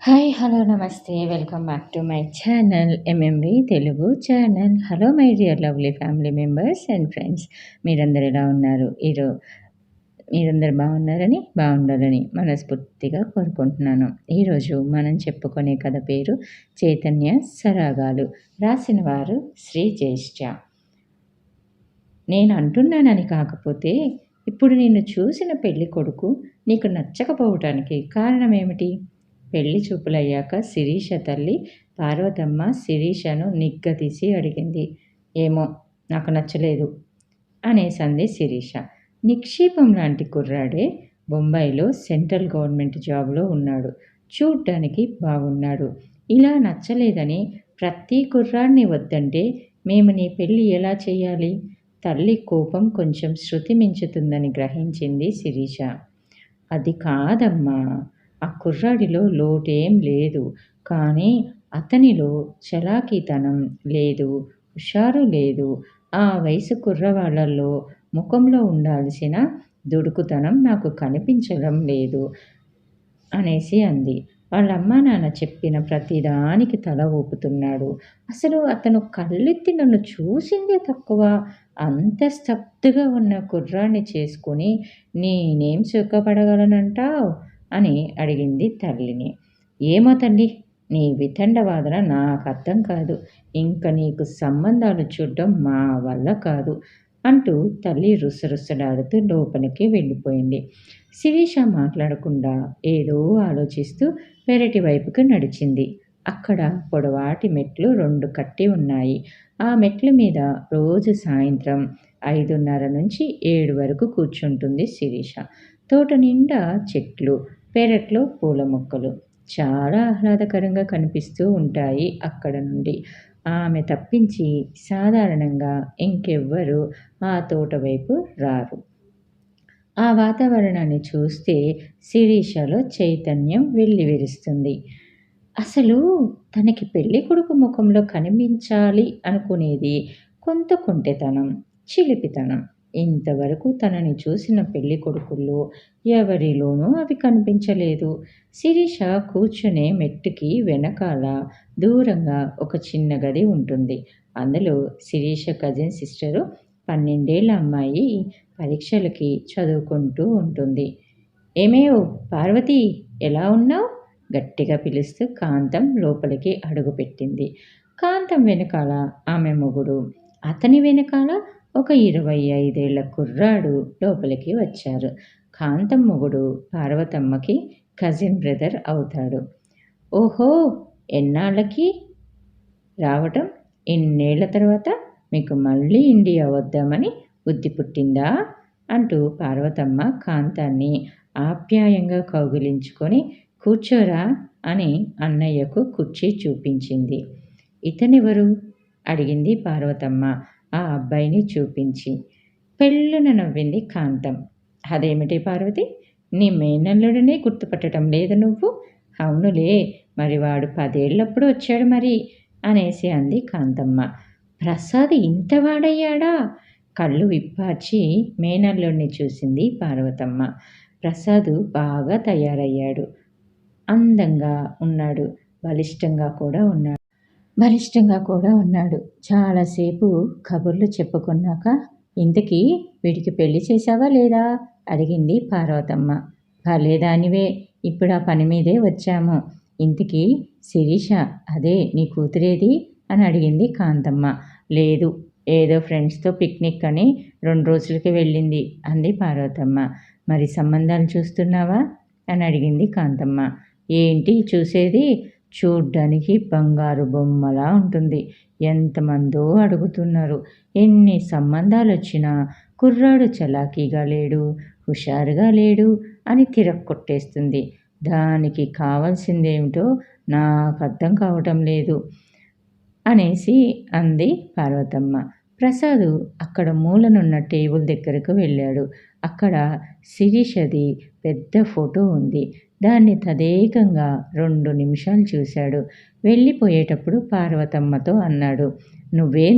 Hi! Hello! నమస్తే. Welcome back to my channel MMV Telugu channel. Hello my dear lovely family members and friends. మీరందరూ ఎలా ఉన్నారు? మీరందరూ బాగుండాలని మనస్ఫూర్తిగా కోరుకుంటున్నాను. ఈరోజు మనం చెప్పుకునే కథ పేరు చైతన్య సరాగాలు. రాసిన వారు శ్రీ జ్యేష్ఠ. నేను అంటున్నానని కాకపోతే ఇప్పుడు నిన్ను చూసిన పెళ్లి కొడుకు నీకు నచ్చకపోవటానికి కారణమేమిటి? పెళ్లి చూపులయ్యాక శిరీష తల్లి పార్వతమ్మ శిరీషను నిగ్గదీసి అడిగింది. ఏమో నాకు నచ్చలేదు అనేసంది శిరీష. నిక్షేపం లాంటి కుర్రాడే బొంబాయిలో సెంట్రల్ గవర్నమెంట్ జాబ్లో ఉన్నాడు. చూడ్డానికి బాగున్నాడు. ఇలా నచ్చలేదని ప్రతి కుర్రాడిని వద్దంటే మేము నీ పెళ్ళి ఎలా చేయాలి? తల్లి కోపం కొంచెం శృతి మించుతుందని గ్రహించింది శిరీష. అది కాదమ్మా, ఆ కుర్రాడిలో లోటేం లేదు. కానీ అతనిలో చలాకీతనం లేదు, హుషారు లేదు. ఆ వయసు కుర్రవాళ్లలో ముఖంలో ఉండాల్సిన దుడుకుతనం నాకు కనిపించడం లేదు అనేసి అంది. వాళ్ళ అమ్మా నాన్న చెప్పిన ప్రతిదానికి తల ఊపుతున్నాడు. అసలు అతను కళ్ళెత్తి నన్ను చూసిందే తక్కువ. అంత స్తబ్దుగా ఉన్న కుర్రాన్ని చేసుకొని నేనేం సుఖపడగలనంటావు అని అడిగింది తల్లిని. ఏమో తల్లి, నీ వితండవాదన నాకు అర్థం కాదు. ఇంక నీకు సంబంధాలు చూడడం మా వల్ల కాదు అంటూ తల్లి రుసరుసలాడుతూ లోపలికి వెళ్ళిపోయింది. శిరీష మాట్లాడకుండా ఏదో ఆలోచిస్తూ పెరటి వైపుకు నడిచింది. అక్కడ పొడవాటి మెట్లు 2 కట్టి ఉన్నాయి. ఆ మెట్ల మీద రోజు సాయంత్రం 5:30 నుంచి 7 వరకు కూర్చుంటుంది శిరీష. తోట నిండా చెట్లు, పెరట్లో పూల మొక్కలు చాలా ఆహ్లాదకరంగా కనిపిస్తూ ఉంటాయి. అక్కడ నుండి ఆమె తప్పించి సాధారణంగా ఇంకెవ్వరూ ఆ తోట వైపు రారు. ఆ వాతావరణాన్ని చూస్తే శిరీషలో చైతన్యం వెల్లివిరుస్తుంది. అసలు తనకి పెళ్లి కొడుకు ముఖంలో కనిపించాలి అనుకునేది కొంత కొంటెతనం, చిలిపితనం. ఇంతవరకు తనని చూసిన పెళ్లి కొడుకుల్లో ఎవరిలోనూ అవి కనిపించలేదు. శిరీష కూర్చునే మెట్టుకి వెనకాల దూరంగా ఒక చిన్న గది ఉంటుంది. అందులో శిరీష కజిన్ సిస్టరు 12 ఏళ్ల అమ్మాయి పరీక్షలకి చదువుకుంటూ ఉంటుంది. ఏమేవ్ పార్వతి, ఎలా ఉన్నావు? గట్టిగా పిలుస్తూ కాంతం లోపలికి అడుగుపెట్టింది. కాంతం వెనకాల ఆమె మొగుడు, అతని వెనకాల ఒక 25 ఏళ్ల కుర్రాడు లోపలికి వచ్చారు. కాంతం మొగుడు పార్వతమ్మకి కజిన్ బ్రదర్ అవుతాడు. ఓహో, ఎన్నాళ్ళకి రావటం? ఇన్నేళ్ల తర్వాత మీకు మళ్ళీ ఇండియా వద్దామని బుద్ధి పుట్టిందా అంటూ పార్వతమ్మ కాంతాన్ని ఆప్యాయంగా కౌగిలించుకొని కూర్చోరా అని అన్నయ్యకు కుర్చీ చూపించింది. ఇతనెవరు అడిగింది పార్వతమ్మ ఆ అబ్బాయిని చూపించి. పెళ్ళున నవ్వింది కాంతం. అదేమిటి పార్వతి, నీ మేనల్లుడినే గుర్తుపట్టడం లేదు నువ్వు? అవునులే, మరి వాడు 10 ఏళ్ళప్పుడు వచ్చాడు మరి అనేసి అంది కాంతమ్మ. ప్రసాద్ ఇంత వాడయ్యాడా? కళ్ళు విప్పార్చి మేనల్లుడిని చూసింది పార్వతమ్మ. ప్రసాద్ బాగా తయారయ్యాడు. అందంగా ఉన్నాడు. బలిష్టంగా కూడా ఉన్నాడు. చాలాసేపు కబుర్లు చెప్పుకున్నాక ఇంతకీ వీడికి పెళ్లి చేశావా లేదా అడిగింది పార్వతమ్మ. భలేదానివే, ఇప్పుడు ఆ పని మీదే వచ్చాము. ఇంతకీ శిరీష, అదే నీ కూతురేది అని అడిగింది కాంతమ్మ. లేదు, ఏదో ఫ్రెండ్స్తో పిక్నిక్ అని 2 రోజులకి వెళ్ళింది అంది పార్వతమ్మ. మరి సంబంధాలు చూస్తున్నావా అని అడిగింది కాంతమ్మ. ఏంటి చూసేది? చూడ్డానికి బంగారు బొమ్మలా ఉంటుంది. ఎంతమందో అడుగుతున్నారు. ఎన్ని సంబంధాలు వచ్చినా కుర్రాడు చలాకీగా లేడు, హుషారుగా లేడు అని తిరక్కొట్టేస్తుంది. దానికి కావాల్సిందేమిటో నాకు అర్థం కావటం లేదు అనేసి అంది పార్వతమ్మ. ప్రసాద్ అక్కడ మూలనున్న టేబుల్ దగ్గరకు వెళ్ళాడు. అక్కడ శిరీషది పెద్ద ఫోటో ఉంది. దాన్ని తదేకంగా 2 నిమిషాలు చూశాడు. వెళ్ళిపోయేటప్పుడు పార్వతమ్మతో అన్నాడు, నువ్వేం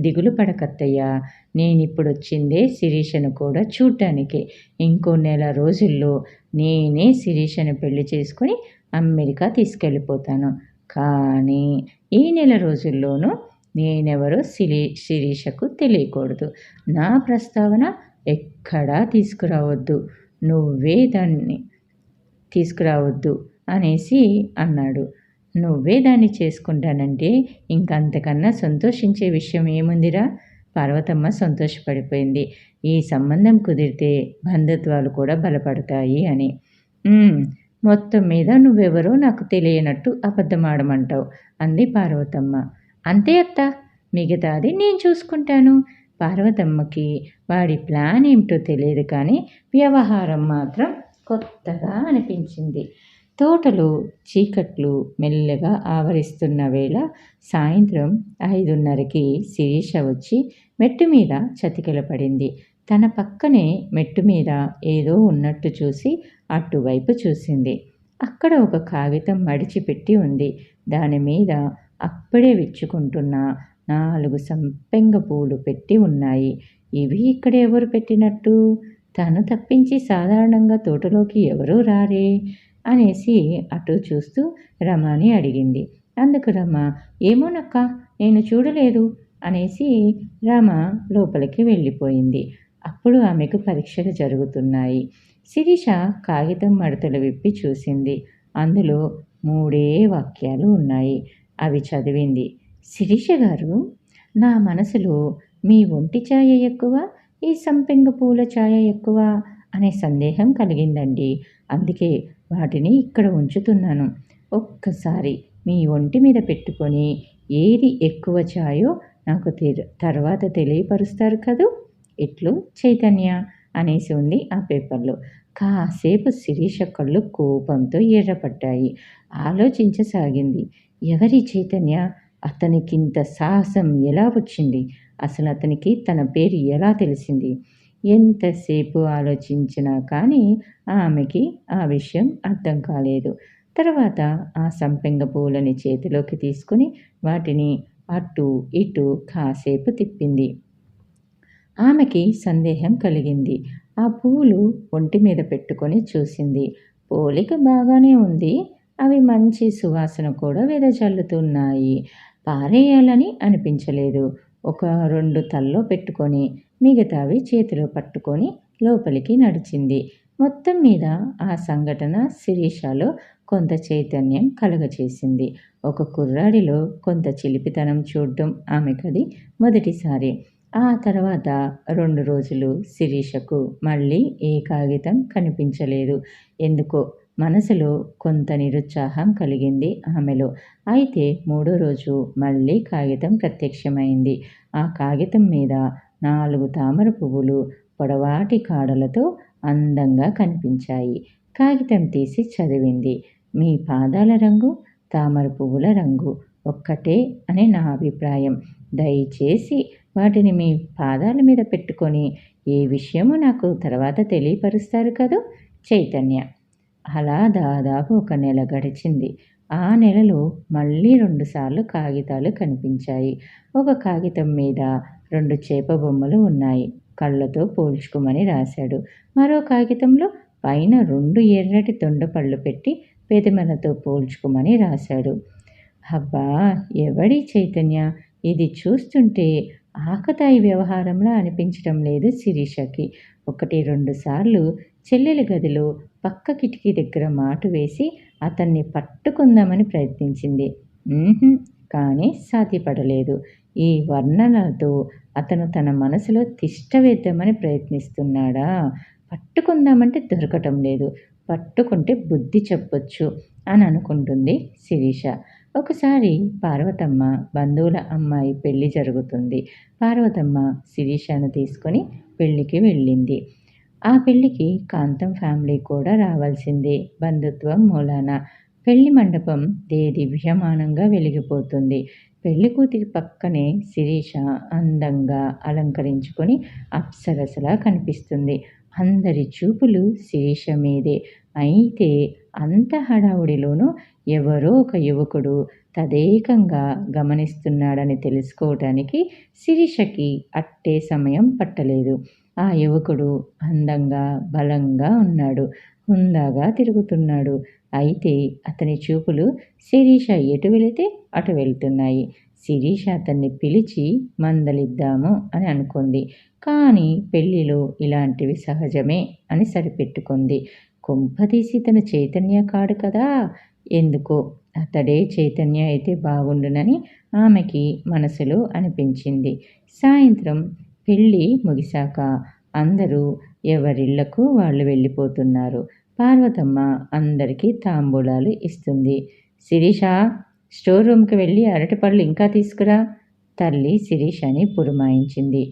దిగులు పడకత్తయ్యా, నేనిప్పుడొచ్చిందే శిరీషను కూడా చూడ్డానికి. ఇంకో నెల రోజుల్లో నేనే శిరీషని పెళ్లి చేసుకొని అమెరికా తీసుకెళ్ళిపోతాను. కానీ ఈ నెల రోజుల్లోనూ నేనెవరో శిరీషకు తెలియకూడదు. నా ప్రస్తావన ఎక్కడా తీసుకురావద్దు. నువ్వే దాన్ని తీసుకురావద్దు అనేసి అన్నాడు. నువ్వే దాన్ని చేసుకుంటానంటే ఇంకంతకన్నా సంతోషించే విషయం ఏముందిరా? పార్వతమ్మ సంతోషపడిపోయింది. ఈ సంబంధం కుదిరితే బంధుత్వాలు కూడా బలపడతాయి అని. మొత్తం మీద నువ్వెవరో నాకు తెలియనట్టు అబద్ధమాడమంటావు అంది పార్వతమ్మ. అంతే అత్త, మిగతాది నేను చూసుకుంటాను. పార్వతమ్మకి వాడి ప్లాన్ ఏమిటో తెలియదు కానీ వ్యవహారం మాత్రం కొత్తగా అనిపించింది. తోటలో చీకట్లు మెల్లగా ఆవరిస్తున్న వేళ సాయంత్రం 5:30కి శిరీష వచ్చి మెట్టు మీద చతికిల పడింది. తన పక్కనే మెట్టు మీద ఏదో ఉన్నట్టు చూసి అటువైపు చూసింది. అక్కడ ఒక కాగితం మడిచిపెట్టి ఉంది. దాని మీద అప్పుడే విచ్చుకుంటున్న 4 సంపెంగ పూలు పెట్టి ఉన్నాయి. ఇవి ఇక్కడ ఎవరు పెట్టినట్టు? తను తప్పించి సాధారణంగా తోటలోకి ఎవరూ రారే అనేసి అటు చూస్తూ రమని అడిగింది. అందుకు రమ, ఏమోనక్క, నేను చూడలేదు అనేసి రమ లోపలికి వెళ్ళిపోయింది. అప్పుడు ఆమెకు పరీక్షలు జరుగుతున్నాయి. శిరీష కాగితం మడతలు విప్పి చూసింది. అందులో 3 వాక్యాలు ఉన్నాయి. అవి చదివింది. శిరీష గారు, నా మనసులో మీ ఒంటి ఛాయ ఎక్కువ, ఈ సంపెంగ పూల ఛాయ ఎక్కువ అనే సందేహం కలిగిందండి. అందుకే వాటిని ఇక్కడ ఉంచుతున్నాను. ఒక్కసారి మీ ఒంటి మీద పెట్టుకొని ఏది ఎక్కువ ఛాయో నాకు తర్వాత తెలియపరుస్తారు కదూ. ఇట్లు చైతన్య అనేసి ఉంది ఆ పేపర్లో. కాసేపు శిరీష కళ్ళు కోపంతో ఎర్రపడ్డాయి. ఆలోచించసాగింది. ఎవరి చైతన్య? అతనికింత సాహసం ఎలా వచ్చింది? అసలు అతనికి తన పేరు ఎలా తెలిసింది? ఎంతసేపు ఆలోచించినా కానీ ఆమెకి ఆ విషయం అర్థం కాలేదు. తర్వాత ఆ సంపెంగ పూలని చేతిలోకి తీసుకుని వాటిని అటు ఇటు కాసేపు తిప్పింది. ఆమెకి సందేహం కలిగింది. ఆ పూలు ఒంటి మీద పెట్టుకొని చూసింది. పోలిక బాగానే ఉంది. అవి మంచి సువాసన కూడా వెదజల్లుతున్నాయి. పారేయాలని అనిపించలేదు. ఒక 2 తల్లో పెట్టుకొని మిగతావి చేతిలో పట్టుకొని లోపలికి నడిచింది. మొత్తం మీద ఆ సంఘటన శిరీషలో కొంత చైతన్యం కలుగచేసింది. ఒక కుర్రాడిలో కొంత చిలిపితనం చూడడం ఆమెకది మొదటిసారి. ఆ తర్వాత 2 రోజులు శిరీషకు మళ్ళీ ఏ కాగితం కనిపించలేదు. ఎందుకో మనసులో కొంత నిరుత్సాహం కలిగింది ఆమెలో. అయితే 3వ రోజు మళ్ళీ కాగితం ప్రత్యక్షమైంది. ఆ కాగితం మీద 4 తామర పువ్వులు పొడవాటి కాడలతో అందంగా కనిపించాయి. కాగితం తీసి చదివింది. మీ పాదాల రంగు తామర పువ్వుల రంగు ఒక్కటే అని నా అభిప్రాయం. దయచేసి వాటిని మీ పాదాల మీద పెట్టుకొని ఏ విషయమో నాకు తర్వాత తెలియపరుస్తారు కదూ. చైతన్య. అలా దాదాపు 1 నెల గడిచింది. ఆ నెలలో మళ్ళీ 2 సార్లు కాగితాలు కనిపించాయి. ఒక కాగితం మీద 2 చేప బొమ్మలు ఉన్నాయి. కళ్ళతో పోల్చుకోమని రాశాడు. మరో కాగితంలో పైన 2 ఎర్రటి దొండపళ్ళు పెట్టి పెదమలతో పోల్చుకోమని రాశాడు. అబ్బా, ఎవడి చైతన్య? ఇది చూస్తుంటే ఆకతాయి వ్యవహారంలా అనిపించడం లేదు శిరీషకి. 1-2 సార్లు చెల్లెలి గదిలో పక్క కిటికీ దగ్గర మాటు వేసి అతన్ని పట్టుకుందామని ప్రయత్నించింది. కానీ సాధ్యపడలేదు. ఈ వర్ణనలతో అతను తన మనసులో తిష్ట వేద్దామని ప్రయత్నిస్తున్నాడా? పట్టుకుందామంటే దొరకటం లేదు. పట్టుకుంటే బుద్ధి చెప్పొచ్చు అని అనుకుంటుంది శిరీష. ఒకసారి పార్వతమ్మ బంధువుల అమ్మాయి పెళ్లి జరుగుతుంది. పార్వతమ్మ శిరీషను తీసుకొని పెళ్లికి వెళ్ళింది. ఆ పెళ్లికి కాంతం ఫ్యామిలీ కూడా రావాల్సిందే. బంధుత్వం మూలాన పెళ్లి మండపం దివ్యమానంగా వెలిగిపోతుంది. పెళ్లి కూతురి పక్కనే శిరీష అందంగా అలంకరించుకొని అప్సరసలా కనిపిస్తుంది. అందరి చూపులు శిరీష మీదే. అయితే అంత హడావుడిలోనూ ఎవరో ఒక యువకుడు తదేకంగా గమనిస్తున్నాడని తెలుసుకోవటానికి శిరీషకి అట్టే సమయం పట్టలేదు. ఆ యువకుడు అందంగా బలంగా ఉన్నాడు. హుందాగా తిరుగుతున్నాడు. అయితే అతని చూపులు శిరీష ఎటు వెళితే అటు వెళ్తున్నాయి. శిరీష అతన్ని పిలిచి మందలిద్దాము అని అనుకుంది. కానీ పెళ్ళిలో ఇలాంటివి సహజమే అని సరిపెట్టుకుంది. కొంపదీసి తను చైతన్య కాడు కదా! ఎందుకో అతడే చైతన్య అయితే బాగుండునని ఆమెకి మనసులో అనిపించింది. సాయంత్రం పెళ్ళి ముగిశాక అందరూ ఎవరిళ్లకు వాళ్ళు వెళ్ళిపోతున్నారు. పార్వతమ్మ అందరికీ తాంబూలాలు ఇస్తుంది. శిరీష, స్టోర్ రూమ్‌కి వెళ్ళి అరటిపళ్ళు ఇంకా తీసుకురా తల్లి శిరీషని పురమాయించింది.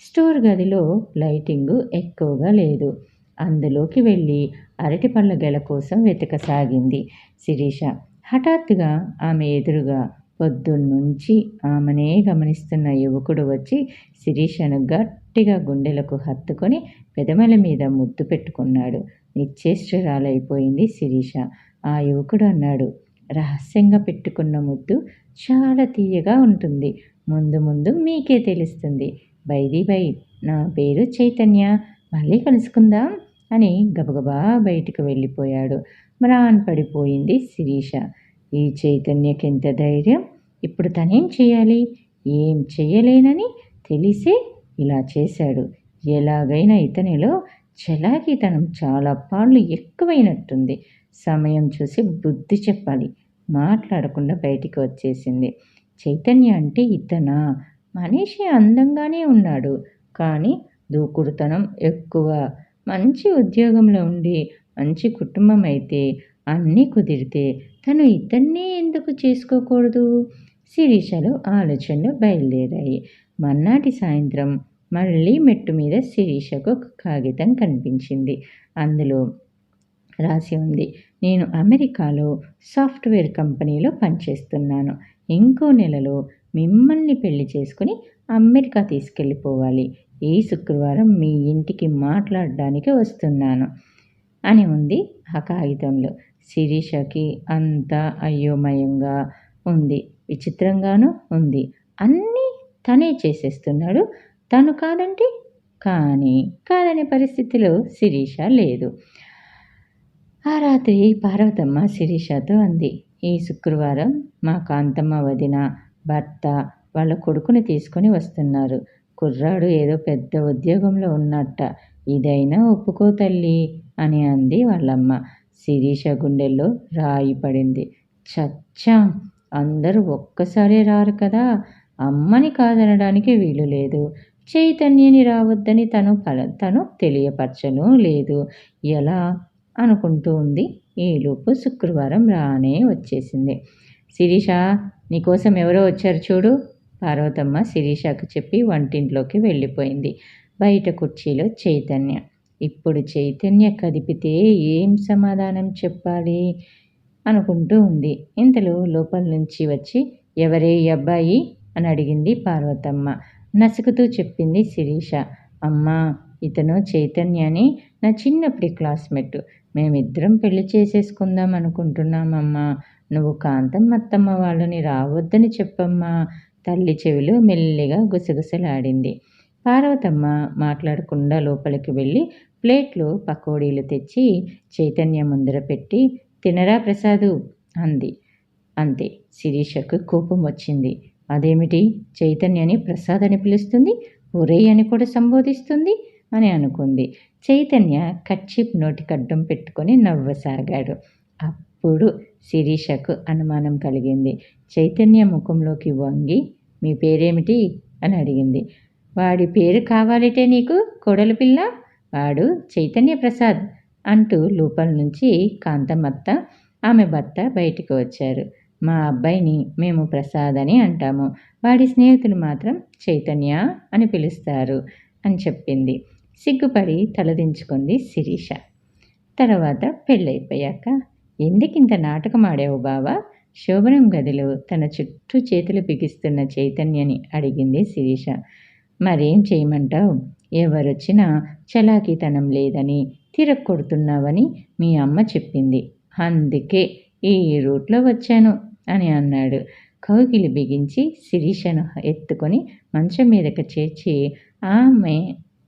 స్టోర్ గదిలో లైటింగు ఎక్కువగా లేదు. అందులోకి వెళ్ళి అరటిపళ్ళ గెల కోసం వెతకసాగింది శిరీష. హఠాత్తుగా ఆమె ఎదురుగా పొద్దున్నుంచి ఆమెనే గమనిస్తున్న యువకుడు వచ్చి శిరీషను గట్టిగా గుండెలకు హత్తుకొని పెదవుల మీద ముద్దు పెట్టుకున్నాడు. నిశ్చేష్టురాలైపోయింది శిరీష. ఆ యువకుడు అన్నాడు, రహస్యంగా పెట్టుకున్న ముద్దు చాలా తీయగా ఉంటుంది. ముందు ముందు మీకే తెలుస్తుంది. బై ది బై, నా పేరు చైతన్య. మళ్ళీ కలుసుకుందాం అని గబగబా బయటికి వెళ్ళిపోయాడు. మ్రాన్ పడిపోయింది శిరీష. ఈ చైతన్యకెంత ధైర్యం! ఇప్పుడు తనేం చేయాలి? ఏం చెయ్యలేనని తెలిసే ఇలా చేశాడు. ఎలాగైనా ఇతనిలో చలాకీతనం చాలా పాళ్ళు ఎక్కువైనట్టుంది. సమయం చూసి బుద్ధి చెప్పాలి. మాట్లాడకుండా బయటికి వచ్చేసింది. చైతన్య అంటే ఇతనా? మనిషి అందంగానే ఉన్నాడు. కానీ దూకుడుతనం ఎక్కువ. మంచి ఉద్యోగంలో ఉండి మంచి కుటుంబం అయితే అన్నీ కుదిరితే తను ఇతన్నే ఎందుకు చేసుకోకూడదు? శిరీషలో ఆలోచనలు బయలుదేరాయి. మర్నాటి సాయంత్రం మళ్ళీ మెట్టు మీద శిరీషకు ఒక కాగితం కనిపించింది. అందులో రాసి ఉంది, నేను అమెరికాలో సాఫ్ట్వేర్ కంపెనీలో పనిచేస్తున్నాను. ఇంకో నెలలో మిమ్మల్ని పెళ్లి చేసుకుని అమెరికా తీసుకెళ్ళిపోవాలి. ఈ శుక్రవారం మీ ఇంటికి మాట్లాడడానికి వస్తున్నాను అని ఉంది ఆ కాగితంలో. శిరీషకి అంతా అయోమయంగా ఉంది. విచిత్రంగానూ ఉంది. అన్నీ తనే చేసేస్తున్నాడు. తను కాదంటే కానీ కాదనే పరిస్థితిలో శిరీష లేదు. ఆ రాత్రి పార్వతమ్మ శిరీషతో అంది, ఈ శుక్రవారం మా కాంతమ్మ వదిన, భర్త వాళ్ళ కొడుకుని తీసుకొని వస్తున్నారు. కుర్రాడు ఏదో పెద్ద ఉద్యోగంలో ఉన్నట్ట. ఇదైనా ఒప్పుకో తల్లి అని అంది వాళ్ళమ్మ. శిరీష గుండెల్లో రాయి పడింది. చచ్చాం! అందరూ ఒక్కసారే రారు కదా! అమ్మని కాదనడానికి వీలు లేదు. చైతన్యని రావద్దని తను తెలియపరచను లేదు. ఎలా అనుకుంటూ ఉంది. ఈలోపు శుక్రవారం రానే వచ్చేసింది. శిరీష, నీకోసం ఎవరో వచ్చారు చూడు. పార్వతమ్మ శిరీషకు చెప్పి వంటింట్లోకి వెళ్ళిపోయింది. బయట కుర్చీలో చైతన్య. ఇప్పుడు చైతన్య కదిపితే ఏం సమాధానం చెప్పాలి అనుకుంటూ ఉంది. ఇంతలో లోపల నుంచి వచ్చి, ఎవరే ఈ అబ్బాయి అని అడిగింది పార్వతమ్మ. నసుకుతూ చెప్పింది శిరీష. అమ్మా, ఇతను చైతన్య అని నా చిన్నప్పటి క్లాస్మేట్. మేమిద్దరం పెళ్లి చేసేసుకుందాం అనుకుంటున్నామమ్మా. నువ్వు కాంతమ్మ అత్తమ్మ వాళ్ళని రావద్దని చెప్పమ్మా. తల్లి చెవిలో మెల్లిగా గుసగుసలాడింది. పార్వతమ్మ మాట్లాడకుండా లోపలికి వెళ్ళి ప్లేట్లో పకోడీలు తెచ్చి చైతన్య ముందర పెట్టి, తినరా ప్రసాదు అంది. అంతే. శిరీషకు కోపం వచ్చింది. అదేమిటి, చైతన్యని ప్రసాద్ అని పిలుస్తుంది, ఒరేయ్ అని కూడా సంబోధిస్తుంది అని అనుకుంది. చైతన్య కర్చీఫ్ నోటికడ్డం పెట్టుకొని నవ్వసాగాడు. అప్పుడు శిరీషకు అనుమానం కలిగింది. చైతన్య ముఖంలోకి వంగి, మీ పేరేమిటి అని అడిగింది. వాడి పేరు కావాలిటే నీకు, కోడలు పిల్ల? వాడు చైతన్య ప్రసాద్ అంటూ లోపల నుంచి కాంతమత్త, ఆమె భర్త బయటికి వచ్చారు. మా అబ్బాయిని మేము ప్రసాద్ అని అంటాము. వాడి స్నేహితులు మాత్రం చైతన్య అని పిలుస్తారు అని చెప్పింది. సిగ్గుపడి తలదించుకుంది శిరీష. తర్వాత పెళ్ళైపోయాక, ఎందుకింత నాటకం ఆడావు బావా? శోభనం గదిలో తన చుట్టూ చేతులు బిగిస్తున్న చైతన్యని అడిగింది శిరీష. మరేం చేయమంటావు? ఎవరొచ్చినా చలాకీతనం లేదని, తిరక్కొడుతున్నావని మీ అమ్మ చెప్పింది. అందుకే ఈ రూట్లో వచ్చాను అని అన్నాడు. కౌగిలి బిగించి శిరీషను ఎత్తుకొని మంచం మీదకి చేర్చి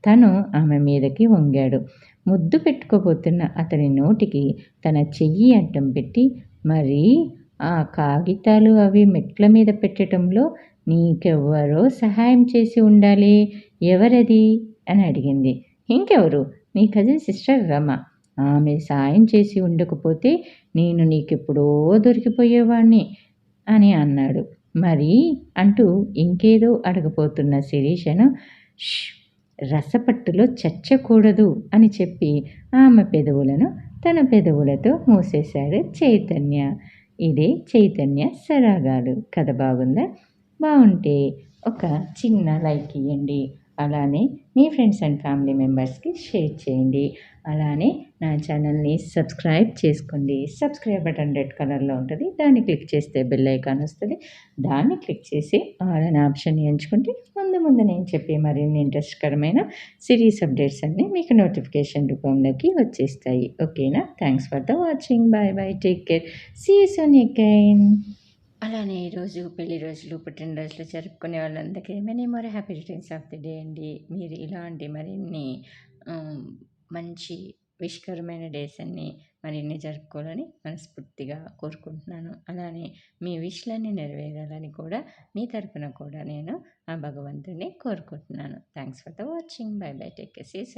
తను ఆమె మీదకి వంగాడు. ముద్దు పెట్టుకోబోతున్న అతని నోటికి తన చెయ్యి అడ్డం పెట్టి, మరి ఆ కాగితాలు అవి మెట్ల మీద పెట్టటంలో నీకెవ్వరో సహాయం చేసి ఉండాలి. ఎవరది? అని అడిగింది. ఇంకెవరు? నీ కజిన్ సిస్టర్ రమ. ఆమె సాయం చేసి ఉండకపోతే నేను నీకెప్పుడో దొరికిపోయేవాణ్ణి అని అన్నాడు. మరి అంటూ ఇంకేదో అడగబోతున్న శిరీషను ష్ రసపట్టులో చచ్చకూడదు అని చెప్పి ఆమె పెదవులను తన పెదవులతో మూసేశాడు చైతన్య. ఇదే చైతన్య సరాగాలు. కథ బాగుందా? బాగుంటే ఒక చిన్న లైక్ ఇవ్వండి. అలానే మీ ఫ్రెండ్స్ అండ్ ఫ్యామిలీ మెంబర్స్కి షేర్ చేయండి. అలానే నా ఛానల్ని సబ్స్క్రైబ్ చేసుకోండి. సబ్స్క్రైబ్ బటన్ రెడ్ కలర్లో ఉంటుంది. దాన్ని క్లిక్ చేస్తే బెల్ ఐకాన్ వస్తుంది. దాన్ని క్లిక్ చేసి ఆల్ అనే ఆప్షన్ ఎంచుకుంటే ముందు ముందు నేను చెప్పే మరిన్ని ఇంట్రెస్ట్కరమైన సిరీస్ అప్డేట్స్ అన్నీ మీకు నోటిఫికేషన్ రూపంలోకి వచ్చేస్తాయి. ఓకేనా? Thanks for the watching. Bye bye. Take care. See you soon again. అలానే ఈరోజు పెళ్లి రోజులు, పుట్టినరోజులు జరుపుకునే వాళ్ళందరికీ many more happy returns of the day అండి. మీరు ఇలాంటి మరిన్ని మంచి విషకరమైన డేస్ అన్నీ మరిన్ని జరుపుకోవాలని మనస్ఫూర్తిగా కోరుకుంటున్నాను. అలానే మీ విష్లన్నీ నెరవేరాలని కూడా మీ తరపున కూడా నేను ఆ భగవంతుడిని కోరుకుంటున్నాను. Thanks for the watching. Bye bye. Take care. See you soon.